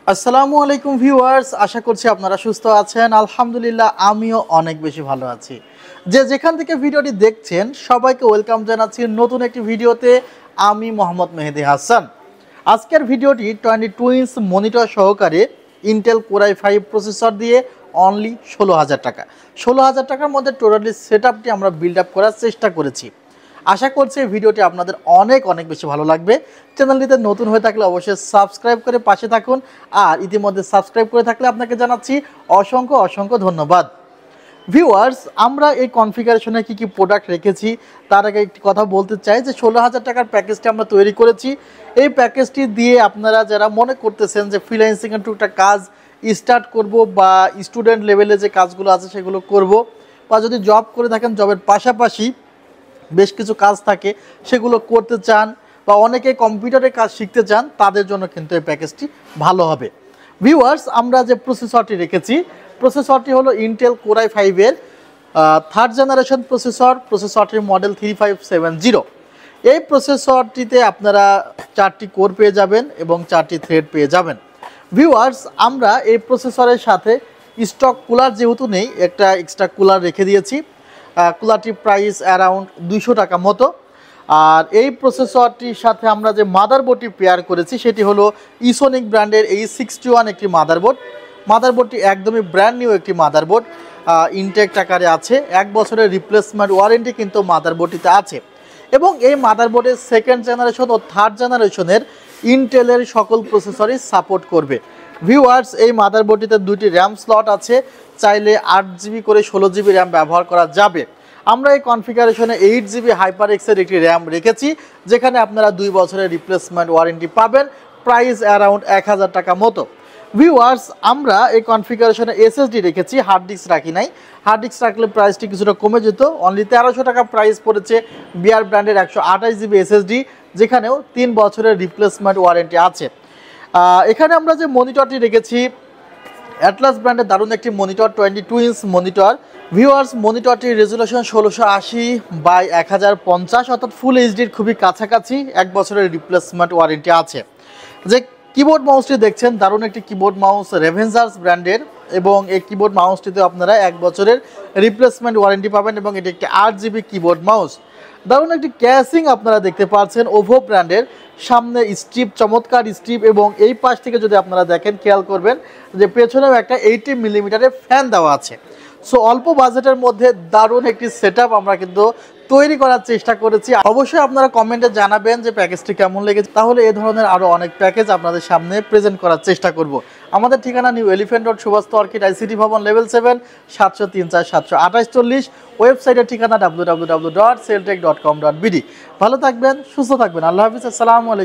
আসসালামু আলাইকুম ভিউয়ার্স, আশা করছি আপনারা সুস্থ আছেন। আলহামদুলিল্লাহ আমিও অনেক বেশি ভালো আছি। যে যেখান থেকে ভিডিওটি দেখছেন সবাইকে ওয়েলকাম জানাচ্ছি নতুন একটি ভিডিওতে। আমি মোহাম্মদ মেহেদি হাসান। আজকের ভিডিওটি 22 ইঞ্চ মনিটর সহকারে ইন্টেল কোর i5 প্রসেসর দিয়ে অনলি 16,000 টাকা। 16,000 টাকার মধ্যে টোটালি সেটআপটি আমরা বিল্ড আপ করার চেষ্টা করেছি। আশা করছি এই ভিডিওটি আপনাদের অনেক বেশি ভালো লাগবে। চ্যানেলটিতে নতুন হয়ে থাকলে অবশ্যই সাবস্ক্রাইব করে পাশে থাকুন, আর ইতিমধ্যে সাবস্ক্রাইব করে থাকলে আপনাকে জানাচ্ছি অসংখ্য ধন্যবাদ। ভিউয়ার্স, আমরা এই কনফিগারেশনে কি প্রোডাক্ট রেখেছি তার আগে একটি কথা বলতে চাই যে 16,000 টাকার প্যাকেজটি আমরা তৈরি করেছি। এই প্যাকেজটি দিয়ে আপনারা যারা মনে করতেছেন যে ফ্রিল্যান্সিংয়ের টুকটাক কাজ স্টার্ট করব বা স্টুডেন্ট লেভেলে যে কাজগুলো আছে সেগুলো করব, বা যদি জব করে থাকেন জবের পাশাপাশি বেশ কিছু কাজ থাকে সেগুলো করতে চান, বা অনেকে কম্পিউটারে কাজ শিখতে চান, তাদের জন্য কিন্তু এই প্যাকেজটি ভালো হবে। ভিউয়ার্স, আমরা যে প্রসেসরটি রেখেছি প্রসেসরটি হলো ইন্টেল কোর i5 এর 3rd জেনারেশন প্রসেসরটির মডেল 3570। এই প্রসেসরটিতে আপনারা 4টি কোর পেয়ে যাবেন এবং 4টি থ্রেড পেয়ে যাবেন। ভিউয়ার্স, আমরা এই প্রসেসরের সাথে স্টক কুলার যেহেতু নেই, একটা এক্সট্রা কুলার রেখে দিয়েছি। কুলারটির প্রাইস অ্যারাউন্ড 200 টাকা মতো। আর এই প্রসেসরটির সাথে আমরা যে মাদারবোর্ডটি পেয়ার করেছি সেটি হলো ইসোনিক ব্র্যান্ডের A61 একটি মাদারবোর্ডটি একদমই ব্র্যান্ড নিউ একটি মাদারবোর্ড। ইনটেক্ট আকারে আছে, 1 বছরের রিপ্লেসমেন্ট ওয়ারেন্টি কিন্তু মাদারবোর্ডটিতে আছে। এবং এই মাদারবোর্ডের 2nd জেনারেশন ও 3rd জেনারেশনের ইন্টেলের সকল প্রসেসরই সাপোর্ট করবে। ভিউয়ার্স, এই মাদারবোর্ডটিতে 2টি র্যাম স্লট আছে, চাইলে 8GB করে 16GB র্যাম ব্যবহার করা যাবে। আমরা এই কনফিগারেশনে 8GB HyperX-এর একটি র্যাম রেখেছি, যেখানে আপনারা 2 বছরের রিপ্লেসমেন্ট ওয়ারেন্টি পাবেন। প্রাইস অ্যারাউন্ড 1,000 টাকা মতো। ভিউয়ার্স, আমরা এই কনফিগারেশনে SSD রেখেছি, হার্ড ডিস্ক রাখি নাই। হার্ড ডিস্ক রাখলে প্রাইসটি কিছুটা কমে যেত। অনলি 1300 টাকা প্রাইস পড়েছে বিআর ব্র্যান্ডের 128GB SSD, যেখানেও 3 বছরের রিপ্লেসমেন্ট ওয়ারেন্টি আছে। এখানে আমরা যে মনিটরটি রেখেছি অ্যাটলাস ব্র্যান্ডের দারুণ একটি মনিটর, 22 ইঞ্চ মনিটর। ভিউয়ার্স, মনিটরটির রেজুলেশন 1680x1050, অর্থাৎ ফুল এইচডির খুবই কাছাকাছি। 1 বছরের রিপ্লেসমেন্ট ওয়ারেন্টি আছে। যে কিবোর্ড মাউসটি দেখছেন দারুণ একটি কিবোর্ড মাউস রেভেনজার্স ব্র্যান্ডের, এবং এই কিবোর্ড মাউসটিতে আপনারা 1 বছরের রিপ্লেসমেন্ট ওয়ারেন্টি পাবেন, এবং এটি একটি 8GB কিবোর্ড মাউস। দারুণ একটি ক্যাসিং আপনারা দেখতে পাচ্ছেন ওভো ব্র্যান্ডের, সামনে স্ট্রিপ, চমৎকার স্ট্রিপ, এবং এই পাশ থেকে যদি আপনারা দেখেন খেয়াল করবেন যে পেছনেও একটা 80 মিলিমিটারের ফ্যান দেওয়া আছে। সো অল্প বাজেটের মধ্যে দারুণ একটি সেটআপ আমরা কিন্তু তৈরি করার চেষ্টা করেছি। অবশ্যই আপনারা কমেন্টে জানাবেন যে প্যাকেজটি কেমন লেগেছে, তাহলে এই ধরনের আরও অনেক প্যাকেজ আপনাদের সামনে প্রেজেন্ট করার চেষ্টা করব। আমাদের ঠিকানা New Elephant Road, Subhash Orchid, ICT ভবন, লেভেল 7, 703-4-728-40। ওয়েবসাইটের ঠিকানা www.celltech.com.bd। ভালো থাকবেন, সুস্থ থাকবেন। আল্লাহ হাফিজ, আসসালামু আলাইকুম।